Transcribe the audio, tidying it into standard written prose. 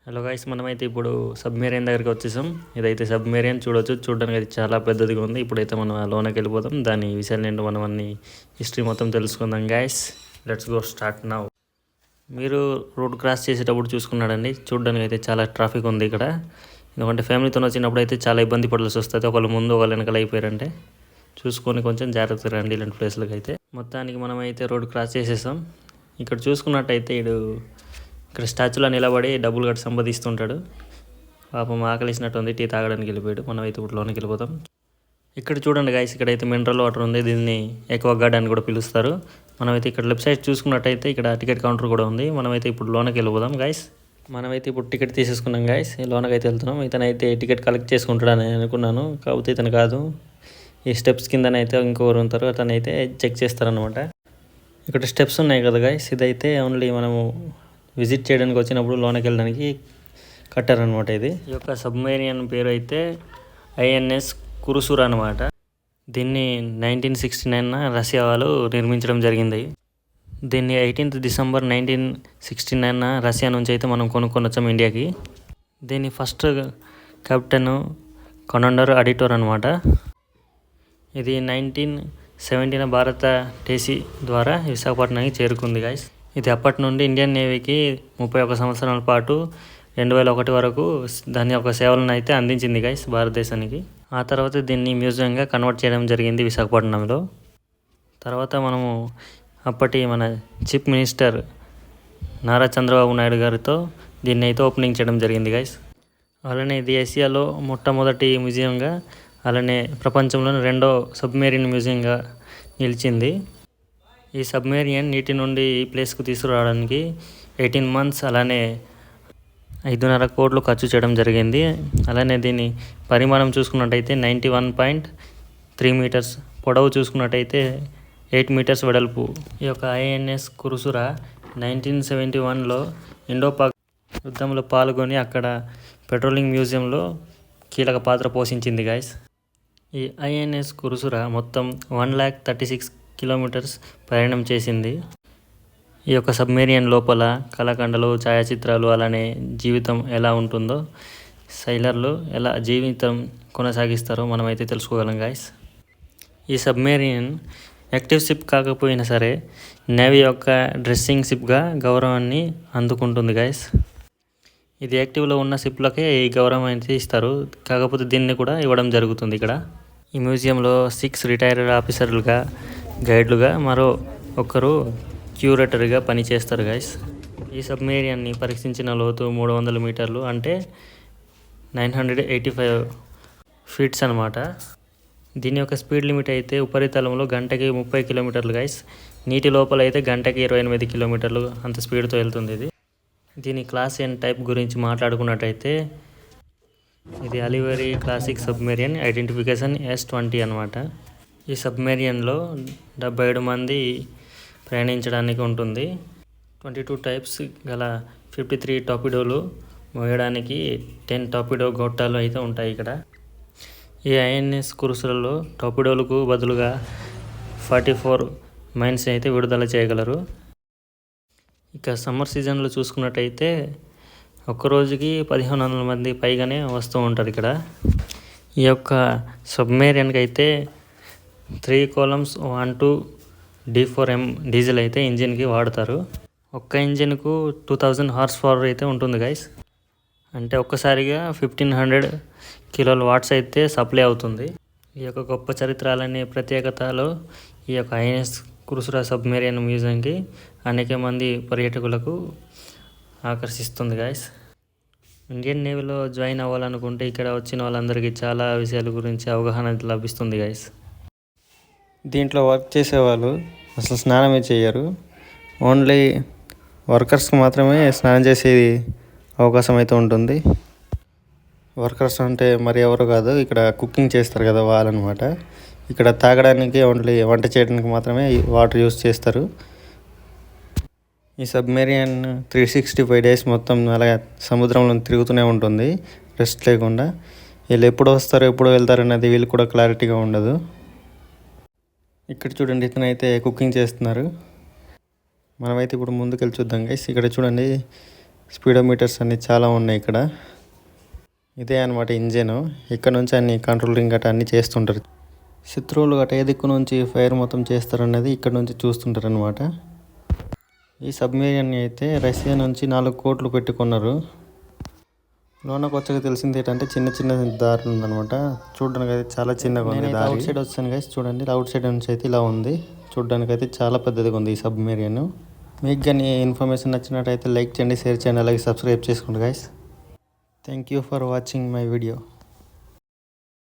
Hello guys, మనమైతే ఇప్పుడు submarine దగ్గరికి వచ్చేసాం. ఇదైతే సబ్మెరీన్ చూడొచ్చు. చూడడానికి అయితే చాలా పెద్దదిగా ఉంది. ఇప్పుడైతే మనం ఆ లోనకి వెళ్ళిపోతాం. దాని విషయాలు ఏంటో మనం అన్ని హిస్టరీ మొత్తం తెలుసుకుందాం guys. Let's go start now. మీరు రోడ్ క్రాస్ చేసేటప్పుడు చూసుకున్నాడండి, చూడడానికి అయితే చాలా ట్రాఫిక్ ఉంది ఇక్కడ. ఎందుకంటే ఫ్యామిలీతో వచ్చినప్పుడు అయితే చాలా ఇబ్బంది పడాల్సి వస్తుంది. ఒకళ్ళు ముందు ఒకళ్ళు వెనకాల అయిపోయారంటే చూసుకొని కొంచెం జాగ్రత్తగా రండి ఇలాంటి ప్లేస్లకు అయితే. మొత్తానికి మనం అయితే రోడ్ క్రాస్ చేసేసాం. ఇక్కడ చూసుకున్నట్టయితే ఇక్కడ స్టాచ్యూలో నిలబడి డబ్బులు కట్టి సంపాదిస్తుంటాడు. పాపం ఆకలిసినట్టుంది, టీ తాగడానికి వెళ్ళిపోయాడు. మనం అయితే ఇప్పుడు లోనికి వెళ్ళిపోతాం. ఇక్కడ చూడండి గైస్, ఇక్కడైతే మినరల్ వాటర్ ఉంది. దీన్ని ఎక్కువ గార్డ్ అని కూడా పిలుస్తారు. మనమైతే ఇక్కడ లెఫ్ట్ సైడ్ చూసుకున్నట్టయితే ఇక్కడ టికెట్ కౌంటర్ కూడా ఉంది. మనమైతే ఇప్పుడు లోనకి వెళ్ళిపోదాం గైస్. మనమైతే ఇప్పుడు టికెట్ తీసేసుకున్నాం గైస్. లోనకి అయితే వెళ్తున్నాం. ఇతనైతే టికెట్ కలెక్ట్ చేసుకుంటాడని అనుకున్నాను, కాకపోతే ఇతను కాదు. ఈ స్టెప్స్ కిందనైతే ఇంకొకరు ఉంటారు, అతనైతే చెక్ చేస్తారనమాట. ఇక్కడ స్టెప్స్ ఉన్నాయి కదా గైస్, ఇదైతే ఓన్లీ మనము విజిట్ చేయడానికి వచ్చినప్పుడు లోనకి వెళ్ళడానికి కట్టారనమాట. ఇది ఈ యొక్క సబ్మెరీన్ పేరు అయితే ఐఎన్ఎస్ కురుసురా అనమాట. దీన్ని 1969 రష్యా వాళ్ళు నిర్మించడం జరిగింది. దీన్ని 18th December 1969 రష్యా నుంచి అయితే మనం కొనుక్కొని వచ్చాం ఇండియాకి. దీని ఫస్ట్ కెప్టెన్ కమాండర్ అడిటర్ అనమాట. ఇది 1970 భారత టేసీ ద్వారా విశాఖపట్నానికి చేరుకుంది గైస్. ఇది అప్పటి నుండి ఇండియన్ నేవీకి 31 సంవత్సరాల పాటు 2001 వరకు దాని యొక్క సేవలను అయితే అందించింది గైస్ భారతదేశానికి. ఆ తర్వాత దీన్ని మ్యూజియంగా కన్వర్ట్ చేయడం జరిగింది విశాఖపట్నంలో. తర్వాత మనము అప్పటి మన చీఫ్ మినిస్టర్ నారా చంద్రబాబు నాయుడు గారితో దీన్ని అయితే ఓపెనింగ్ చేయడం జరిగింది గైస్. అలానే ఇది ఏషియాలో మొట్టమొదటి మ్యూజియంగా, అలానే ప్రపంచంలోని 2వ సబ్మెరీన్ మ్యూజియంగా నిలిచింది. ఈ సబ్మెరీన్ నీటి నుండి ఈ ప్లేస్కు తీసుకురావడానికి 18 months అలానే 5.5 కోట్లు ఖర్చు చేయడం జరిగింది. అలానే దీని పరిమాణం చూసుకున్నట్టయితే 91.3 meters, పొడవు చూసుకున్నట్టయితే 8 meters వెడల్పు. ఈ యొక్క ఐఎన్ఎస్ కురుసురా 1971లో ఇండో-పాక్ యుద్ధంలో పాల్గొని అక్కడ పెట్రోలింగ్ మ్యూజియంలో కీలక పాత్ర పోషించింది గైస్. ఈ ఐఎన్ఎస్ కురుసురా మొత్తం 136 kilometers ప్రయాణం చేసింది. ఈ యొక్క సబ్మెరీన్ లోపల కళాఖండాలు, ఛాయాచిత్రాలు, అలానే జీవితం ఎలా ఉంటుందో, సైలర్లు ఎలా జీవితం కొనసాగిస్తారో మనమైతే తెలుసుకోగలం గైస్. ఈ సబ్మెరీన్ యాక్టివ్ షిప్ కాకపోయినా సరే నేవీ యొక్క డ్రెస్సింగ్ షిప్గా గౌరవాన్ని అందుకుంటుంది గైస్. ఇది యాక్టివ్లో ఉన్న షిప్లకే ఈ గౌరవం అయితే ఇస్తారు, కాకపోతే దీన్ని కూడా ఇవ్వడం జరుగుతుంది ఇక్కడ. ఈ మ్యూజియంలో 6 రిటైర్డ్ ఆఫీసర్లుగా, గైడ్లుగా, మరో ఒకరు క్యూరేటర్గా పనిచేస్తారు గైస్. ఈ సబ్మెరీన్ని పరీక్షించిన లోతు 300 మీటర్లు, అంటే 985 feet అనమాట. దీని యొక్క స్పీడ్ లిమిట్ అయితే ఉపరితలంలో గంటకి 30 kilometers గైస్. నీటి లోపల అయితే గంటకి 28 kilometers అంత స్పీడ్తో వెళ్తుంది ఇది. దీని క్లాస్ అండ్ టైప్ గురించి మాట్లాడుకున్నట్టయితే ఇది అలివరీ క్లాసిక్ సబ్మెరీన్ ఐడెంటిఫికేషన్ S20 అనమాట. ఈ సబ్మెరీన్లో 77 మంది ప్రయాణించడానికి ఉంటుంది. 22 types గల 53 టార్పిడోలు మోయడానికి 10 టార్పిడో గొట్టాలు అయితే ఉంటాయి ఇక్కడ. ఈ ఐఎన్ఎస్ కురుసులలో టార్పిడోలకు బదులుగా 44 మైన్స్ అయితే విడుదల చేయగలరు. ఇక సమ్మర్ సీజన్లో చూసుకున్నట్టయితే ఒక్కరోజుకి 1500 మంది పైగానే వస్తూ ఉంటారు ఇక్కడ. ఈ యొక్క సబ్మెరీన్కి అయితే 3 columns 12 D4M డీజిల్ అయితే ఇంజిన్కి వాడతారు. ఒక్క ఇంజిన్కు 2000 horsepower అయితే ఉంటుంది గైస్. అంటే ఒక్కసారిగా 1500 kilowatts అయితే సప్లై అవుతుంది. ఈ యొక్క గొప్ప చరిత్రలనే ప్రత్యేకతలో ఈ యొక్క ఐఎన్ఎస్ కురుసురా సబ్మెరీన్ మ్యూజియంకి అనేక మంది పర్యాటకులకు ఆకర్షిస్తుంది గైస్. ఇండియన్ నేవీలో జాయిన్ అవ్వాలనుకుంటే ఇక్కడ వచ్చిన వాళ్ళందరికీ చాలా విషయాల గురించి అవగాహన లభిస్తుంది గైస్. దీంట్లో వర్క్ చేసేవాళ్ళు అసలు స్నానమే చేయరు. ఓన్లీ వర్కర్స్కి మాత్రమే స్నానం చేసే అవకాశం అయితే ఉంటుంది. వర్కర్స్ అంటే మరి ఎవరు కాదు, ఇక్కడ కుకింగ్ చేస్తారు కదా వాళ్ళనమాట. ఇక్కడ తాగడానికి ఓన్లీ వంట చేయడానికి మాత్రమే వాటర్ యూస్ చేస్తారు. ఈ సబ్మెరీన్ 365 days మొత్తం అలా సముద్రంలో తిరుగుతూనే ఉంటుంది రెస్ట్ లేకుండా. వీళ్ళు ఎప్పుడు వస్తారో ఎప్పుడు వెళ్తారు అనేది వీళ్ళు కూడా క్లారిటీగా ఉండదు. ఇక్కడ చూడండి, ఇతనైతే కుకింగ్ చేస్తున్నారు. మనమైతే ఇప్పుడు ముందుకెళ్ళి చూద్దాం గైస్. ఇక్కడ చూడండి, స్పీడోమీటర్స్ అన్నీ చాలా ఉన్నాయి ఇక్కడ. ఇదే అనమాట ఇంజన్. ఇక్కడ నుంచి అన్ని కంట్రోలింగ్ గట్రా అన్నీ చేస్తుంటారు. శత్రువులు గట్రా ఏ దిక్కు నుంచి ఫైర్ మొత్తం చేస్తారన్నది ఇక్కడ నుంచి చూస్తుంటారు అనమాట. ఈ సబ్మెరీన్ అయితే రష్యా నుంచి 4 కోట్లు పెట్టుకున్నారు. లోనకు వచ్చాక తెలిసింది ఏంటంటే చిన్న చిన్న దారి ఉందనమాట. చూడడానికి అయితే చాలా చిన్నగా ఉంది. అవుట్ సైడ్ వచ్చాను గైస్, చూడండి అవుట్ సైడ్ నుంచి అయితే ఇలా ఉంది. చూడడానికి అయితే చాలా పెద్దదిగా ఉంది ఈ సబ్మెరీన్. మీకు కానీ ఇన్ఫర్మేషన్ నచ్చినట్టయితే లైక్ చేయండి, షేర్ చేయండి, అలాగే సబ్స్క్రైబ్ చేసుకోండి guys. Thank you for watching my video.